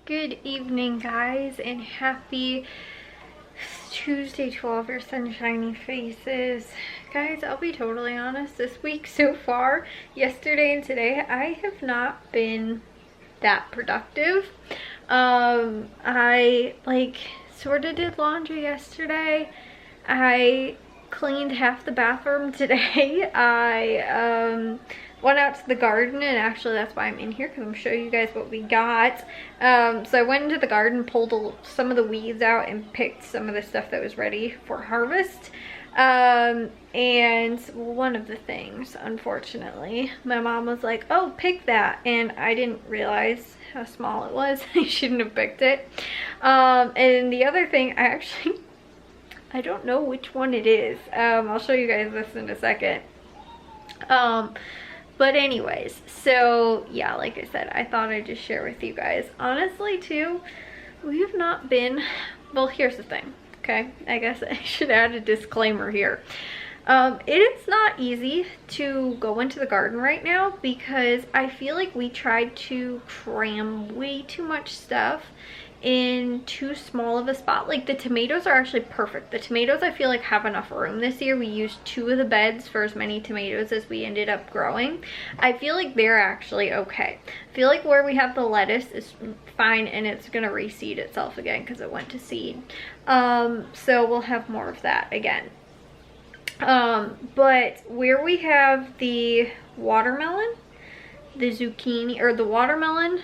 Good evening, guys, and happy Tuesday to all of your sunshiny faces. Guys, I'll be totally honest, this week so far, yesterday and today, I have not been that productive. I sort of did laundry yesterday. I cleaned half the bathroom today. I went out to the garden, and actually that's why I'm in here, because I'm showing you guys what we got. So I went into the garden, pulled some of the weeds out, and picked some of the stuff that was ready for harvest. And one of the things, unfortunately, my mom was like, oh, pick that, and I didn't realize how small it was. I shouldn't have picked it. And the other thing, I don't know which one it is. I'll show you guys this in a second. But anyways, so yeah, like I said, I thought I'd just share with you guys. Honestly, too, we have not been, well, here's the thing, okay? I guess I should add a disclaimer here. It is not easy to go into the garden right now because I feel like we tried to cram way too much stuff in too small of a spot. Like, the tomatoes are actually perfect. The tomatoes, I feel like, have enough room this year. We used 2 of the beds for as many tomatoes as we ended up growing. I feel like they're actually okay. I feel like where we have the lettuce is fine, and it's gonna reseed itself again because it went to seed. So we'll have more of that again. But where we have the watermelon, the zucchini, or the watermelon,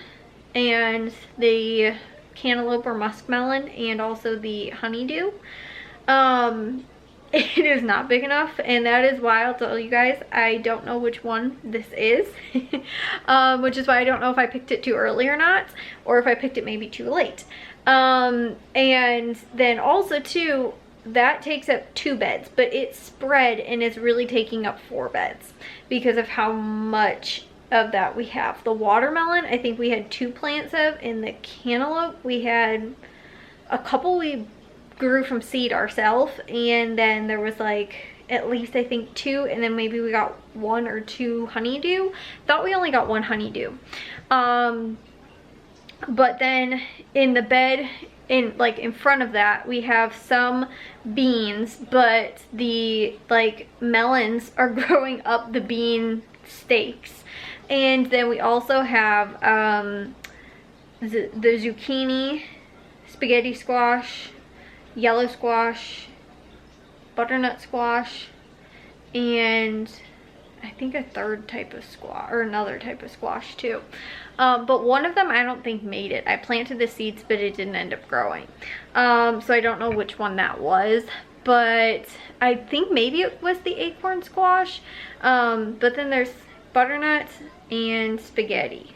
and the cantaloupe or muskmelon, and also the honeydew, it is not big enough, and that is why I'll tell you guys, I don't know which one this is. Which is why I don't know if I picked it too early or not, or if I picked it maybe too late. And then also too, that takes up 2 beds, but it's spread and it's really taking up 4 beds because of how much of that we have. The watermelon, I think we had 2 plants of, and the cantaloupe, we had a couple we grew from seed ourselves, and then there was like at least I think 2, and then maybe we got 1 or 2 honeydew. Thought we only got 1 honeydew. But then in the bed, in front of that, we have some beans, but the melons are growing up the bean stakes. And then we also have the zucchini, spaghetti squash, yellow squash, butternut squash, and I think a third type of squash, or another type of squash too. But one of them I don't think made it. I planted the seeds, but it didn't end up growing. So I don't know which one that was, but I think maybe it was the acorn squash. But then there's butternut and spaghetti,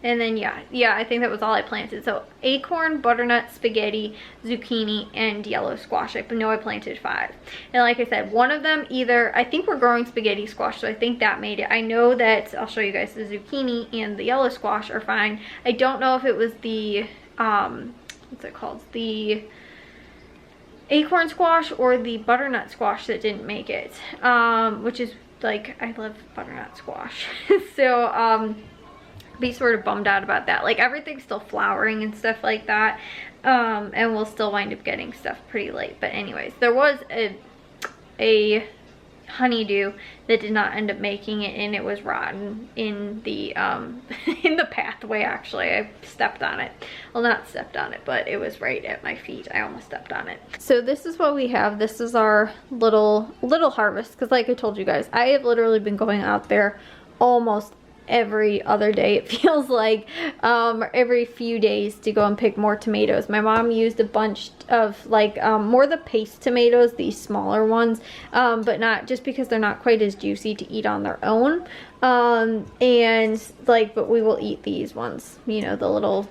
and then yeah, I think that was all I planted. So acorn, butternut, spaghetti, zucchini, and yellow squash. I know I planted 5, and like I said, one of them, either, I think we're growing spaghetti squash, so I think that made it. I know that, I'll show you guys, the zucchini and the yellow squash are fine. I don't know if it was the what's it called, the acorn squash or the butternut squash that didn't make it, which is, like, I love butternut squash. So be sort of bummed out about that. Like, everything's still flowering and stuff like that, and we'll still wind up getting stuff pretty late. But anyways, there was a honeydew that did not end up making it, and it was rotten in the in the pathway. Actually, I stepped on it. Well, not stepped on it, but it was right at my feet. I almost stepped on it. So this is what we have. This is our little harvest, because like I told you guys, I have literally been going out there almost every other day, it feels like, every few days, to go and pick more tomatoes. My mom used a bunch of more the paste tomatoes, these smaller ones, but not just because they're not quite as juicy to eat on their own, and but we will eat these ones, you know, the little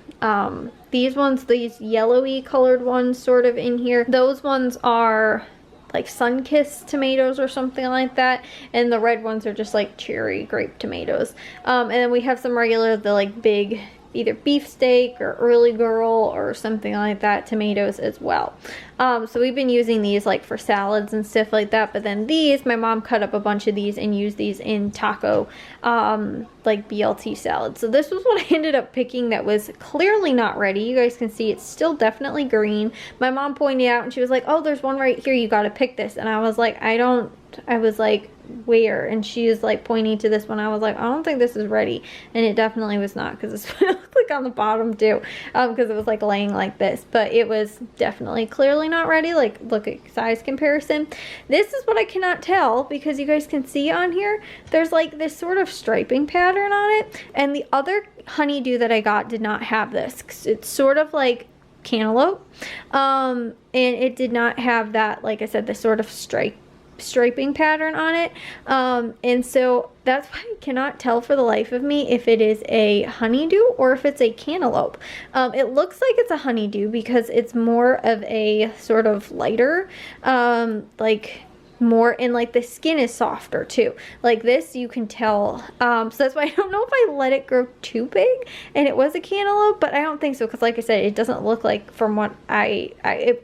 these ones, these yellowy colored ones sort of in here. Those ones are like sun-kissed tomatoes or something like that, and the red ones are just like cherry grape tomatoes. And then we have some regular, the big either beefsteak or early girl or something like that, tomatoes as well. So we've been using these like for salads and stuff like that, but then these, my mom cut up a bunch of these and used these in taco like BLT salad. So this was what I ended up picking that was clearly not ready. You guys can see it's still definitely green. My mom pointed out and she was like, oh, there's one right here, you got to pick this. And I was like, I was like, where? And she is like pointing to this one. I was like, I don't think this is ready. And it definitely was not, because it's what it looked like on the bottom too, because it was like laying like this, but it was definitely clearly not ready. Like, look at size comparison. This is what I cannot tell, because you guys can see on here there's like this sort of striping pattern on it, and the other honeydew that I got did not have this. It's sort of like cantaloupe, and it did not have that, like I said, the sort of striping pattern on it, and so that's why I cannot tell for the life of me if it is a honeydew or if it's a cantaloupe. It looks like it's a honeydew because it's more of a sort of lighter, like more, and like the skin is softer too. Like this, you can tell. So that's why I don't know if I let it grow too big and it was a cantaloupe, but I don't think so, because like I said, it doesn't look like, from what I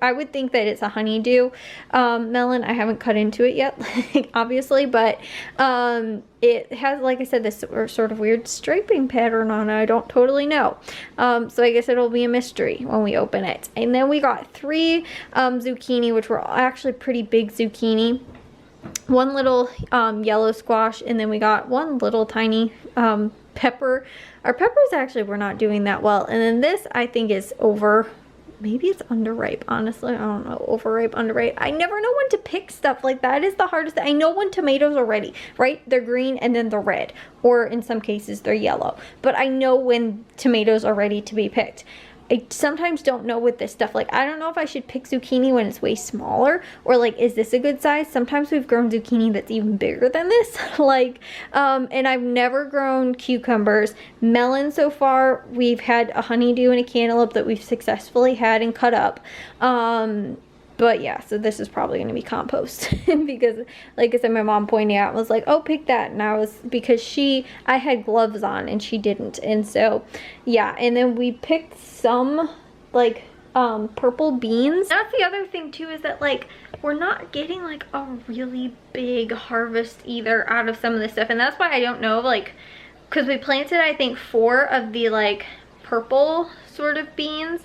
would think that it's a honeydew melon. I haven't cut into it yet, obviously, but it has, like I said, this sort of weird striping pattern on it. I don't totally know. So I guess it'll be a mystery when we open it. And then we got 3 zucchini, which were actually pretty big zucchini. 1 little yellow squash, and then we got 1 little tiny pepper. Our peppers actually were not doing that well. And then this, I think, is maybe it's underripe, honestly. I don't know, overripe, underripe. I never know when to pick stuff like that. Is the hardest thing. I know when tomatoes are ready, right? They're green and then they're red, or in some cases they're yellow. But I know when tomatoes are ready to be picked. I sometimes don't know with this stuff. Like, I don't know if I should pick zucchini when it's way smaller, or like, is this a good size? Sometimes we've grown zucchini that's even bigger than this. Like, and I've never grown cucumbers. Melon so far, we've had a honeydew and a cantaloupe that we've successfully had and cut up. But yeah, so this is probably going to be compost because, like I said, my mom pointed out, was like, oh, pick that. And I was, because I had gloves on and she didn't. And so, yeah. And then we picked some, like, purple beans. That's the other thing too, is that, like, we're not getting, like, a really big harvest either out of some of this stuff. And that's why I don't know, like, because we planted, I think, 4 of the, like, purple sort of beans.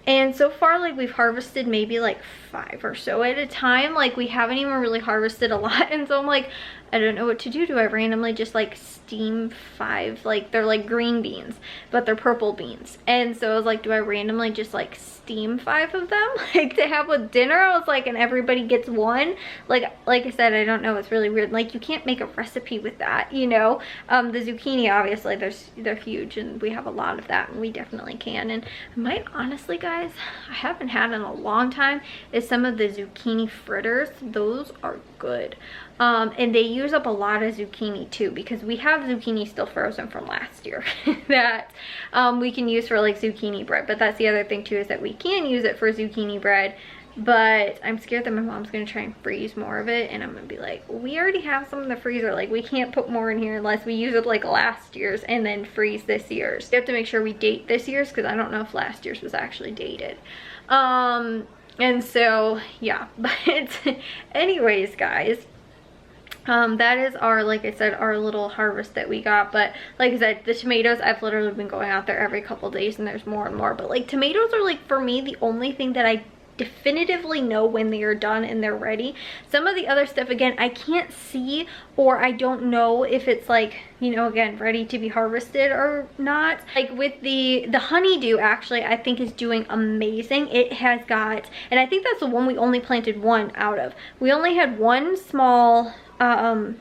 And so far, like, we've harvested maybe like 5 or so at a time. Like, we haven't even really harvested a lot. And so I'm like, I don't know what to do. Do I randomly just like steam 5? Like, they're like green beans, but they're purple beans. And so I was like, do I randomly just like steam 5 of them, like, to have with dinner? I was like, and everybody gets 1. Like I said, I don't know. It's really weird. Like, you can't make a recipe with that, you know? The zucchini, obviously, they're huge, and we have a lot of that, and we definitely can. And I might, honestly, guys, I haven't had in a long time, is some of the zucchini fritters. Those are good. And they use up a lot of zucchini too, because we have zucchini still frozen from last year that we can use for like zucchini bread. But that's the other thing too, is that we can use it for zucchini bread, but I'm scared that my mom's gonna try and freeze more of it, and I'm gonna be like, we already have some in the freezer, like, we can't put more in here unless we use it like last year's and then freeze this year's. We have to make sure we date this year's, because I don't know if last year's was actually dated. And so yeah, but anyways, guys, that is our, like I said, our little harvest that we got. But like I said, the tomatoes, I've literally been going out there every couple days, and there's more and more. But like, tomatoes are, like, for me, the only thing that I definitively know when they are done and they're ready. Some of the other stuff, again, I can't see, or I don't know if it's, like, you know, again, ready to be harvested or not. Like with the honeydew, actually, I think is doing amazing. It has got, and I think that's the one we only planted 1 out of. We only had 1 small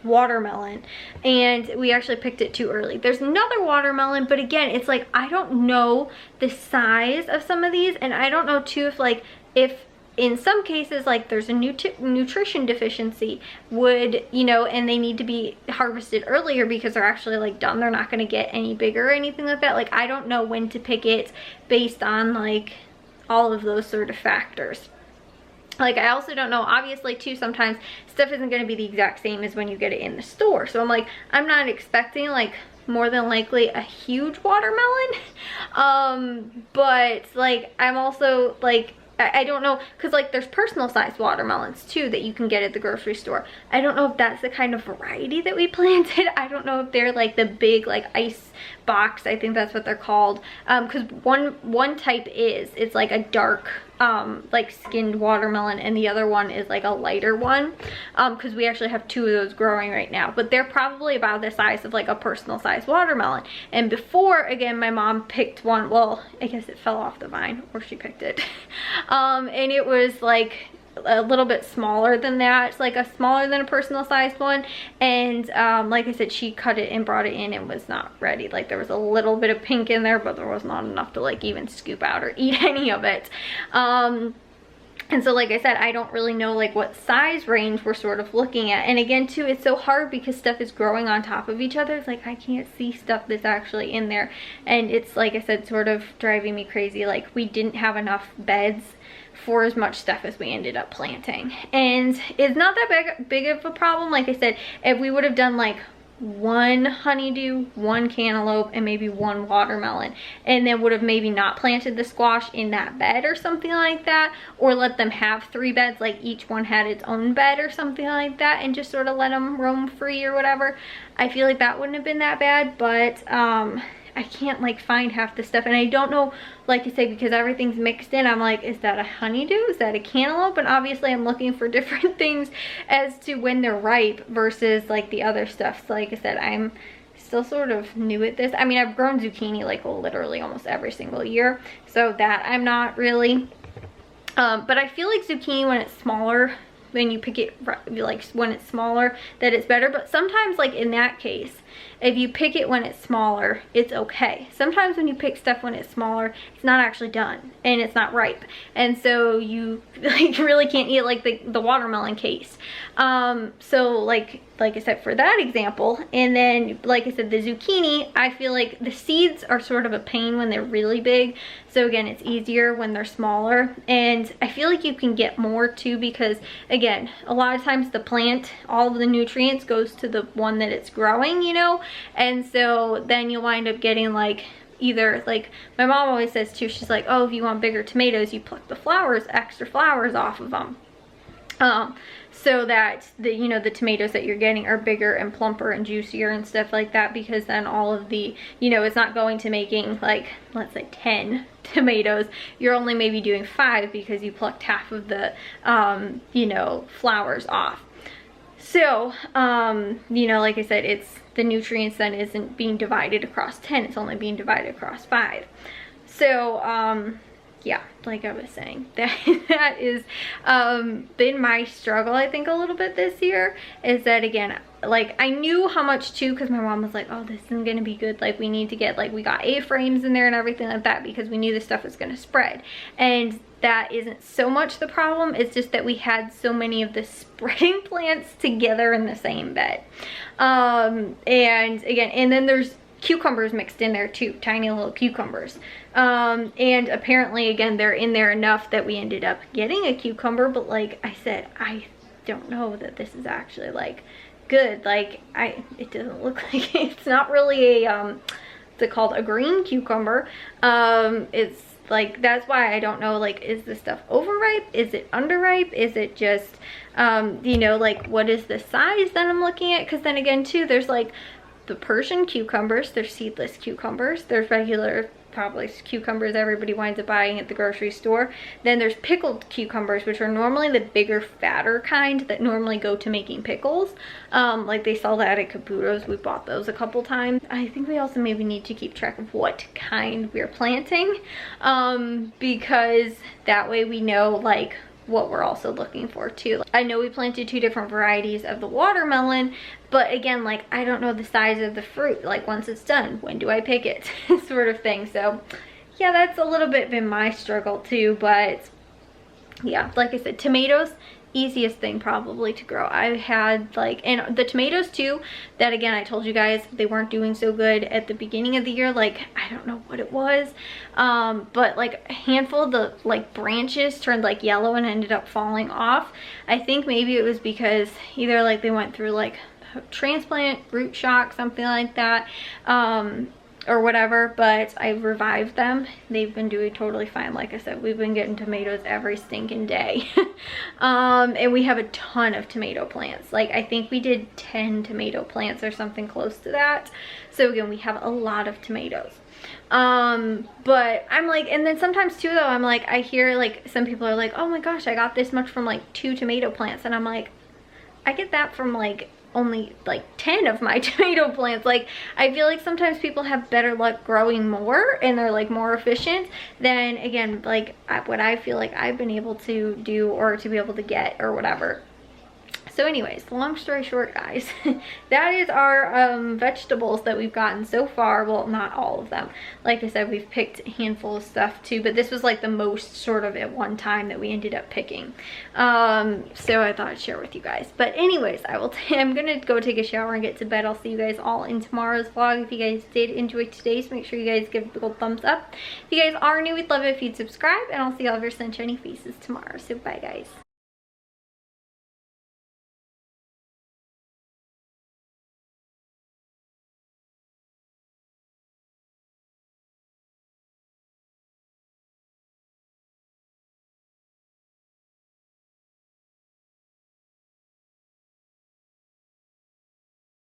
watermelon, and we actually picked it too early. There's another watermelon, but again, it's like, I don't know the size of some of these, and I don't know too if in some cases, like, there's a nutrition deficiency, would, you know, and they need to be harvested earlier because they're actually, like, done. They're not going to get any bigger or anything like that. Like, I don't know when to pick it based on, like, all of those sort of factors. Like, I also don't know, obviously too, sometimes stuff isn't going to be the exact same as when you get it in the store. So I'm like, I'm not expecting like more than likely a huge watermelon. But like I'm also like, I don't know, because like there's personal sized watermelons too that you can get at the grocery store. I don't know if that's the kind of variety that we planted. I don't know if they're like the big like ice box, I think that's what they're called, because one type it's like a dark like skinned watermelon, and the other one is like a lighter one, because we actually have 2 of those growing right now, but they're probably about the size of like a personal size watermelon. And before, again, my mom picked one, well, I guess it fell off the vine, or she picked it, and it was like a little bit smaller than that. It's like a smaller than a personal sized one, and like I said, she cut it and brought it in and was not ready. Like there was a little bit of pink in there, but there was not enough to like even scoop out or eat any of it. And so like I said, I don't really know like what size range we're sort of looking at. And again too, it's so hard because stuff is growing on top of each other. It's like I can't see stuff that's actually in there, and it's like I said, sort of driving me crazy. Like we didn't have enough beds for as much stuff as we ended up planting, and it's not that big of a problem. Like I said, if we would have done like 1 honeydew, 1 cantaloupe, and maybe 1 watermelon, and then would have maybe not planted the squash in that bed or something like that, or let them have 3 beds, like each one had its own bed or something like that, and just sort of let them roam free or whatever, I feel like that wouldn't have been that bad. But I can't like find half the stuff, and I don't know, like I say, because everything's mixed in. I'm like, is that a honeydew? Is that a cantaloupe? And obviously I'm looking for different things as to when they're ripe versus like the other stuff. So like I said, I'm still sort of new at this. I mean, I've grown zucchini like literally almost every single year, so that I'm not really, but I feel like zucchini when it's smaller, when you pick it like when it's smaller, that it's better. But sometimes like in that case, if you pick it when it's smaller, it's okay. Sometimes when you pick stuff when it's smaller, it's not actually done and it's not ripe, and so you like really can't eat, like the watermelon case. So like I said, for that example, and then like I said, the zucchini, I feel like the seeds are sort of a pain when they're really big. So again, it's easier when they're smaller, and I feel like you can get more too, because again, a lot of times the plant, all of the nutrients goes to the one that it's growing, you know, and so then you'll wind up getting like, either like my mom always says too, she's like, oh, if you want bigger tomatoes, you pluck the flowers, extra flowers off of them, so that the, you know, the tomatoes that you're getting are bigger and plumper and juicier and stuff like that, because then all of the, you know, it's not going to making like, let's say 10 tomatoes, you're only maybe doing 5 because you plucked half of the you know, flowers off. So you know, like I said, it's the nutrients then isn't being divided across 10, it's only being divided across 5. So yeah, like I was saying, that is been my struggle, I think, a little bit this year, is that again, like I knew how much too, because my mom was like, oh, this isn't gonna be good, like we need to get, like we got A-frames in there and everything like that, because we knew this stuff was gonna spread. And that isn't so much the problem, it's just that we had so many of the spreading plants together in the same bed. And again, and then there's cucumbers mixed in there too, tiny little cucumbers, and apparently again they're in there enough that we ended up getting a cucumber. But like I said, I don't know that this is actually like good. Like it doesn't look like it's not really a what's it called, a green cucumber. It's like, that's why I don't know, like, is this stuff overripe, is it underripe, is it just you know, like what is the size that I'm looking at? Because then again too, there's like the Persian cucumbers, there's seedless cucumbers, there's regular probably cucumbers everybody winds up buying at the grocery store. Then there's pickled cucumbers, which are normally the bigger, fatter kind that normally go to making pickles. Like they sell that at Caputo's. We bought those a couple times. I think we also maybe need to keep track of what kind we're planting, because that way we know like what we're also looking for too. I know we planted 2 different varieties of the watermelon, but again, like I don't know the size of the fruit, like once it's done, when do I pick it, sort of thing. So yeah, that's a little bit been my struggle too. But yeah, like I said, tomatoes, easiest thing probably to grow. I had like, and the tomatoes too, that again, I told you guys they weren't doing so good at the beginning of the year. Like I don't know what it was, but like a handful of the like branches turned like yellow and ended up falling off. I think maybe it was because either like they went through like transplant, root shock, something like that, or whatever, but I revived them. They've been doing totally fine. Like I said, we've been getting tomatoes every stinking day. And we have a ton of tomato plants. Like I think we did 10 tomato plants or something close to that. So again, we have a lot of tomatoes. But I'm like, and then sometimes too though, I'm like, I hear like some people are like, oh my gosh, I got this much from like 2 tomato plants, and I'm like, I get that from like only like 10 of my tomato plants. Like I feel like sometimes people have better luck growing more and they're like more efficient than, again, like what I feel like I've been able to do or to be able to get or whatever. So anyways, long story short, guys, that is our vegetables that we've gotten so far. Well, not all of them. Like I said, we've picked a handful of stuff too, but this was like the most sort of at one time that we ended up picking. So I thought I'd share with you guys. But anyways, I'm gonna go take a shower and get to bed. I'll see you guys all in tomorrow's vlog. If you guys did enjoy today's, make sure you guys give it a big old thumbs up. If you guys are new, we'd love it if you'd subscribe, and I'll see all of your sunshiny faces tomorrow. So bye, guys.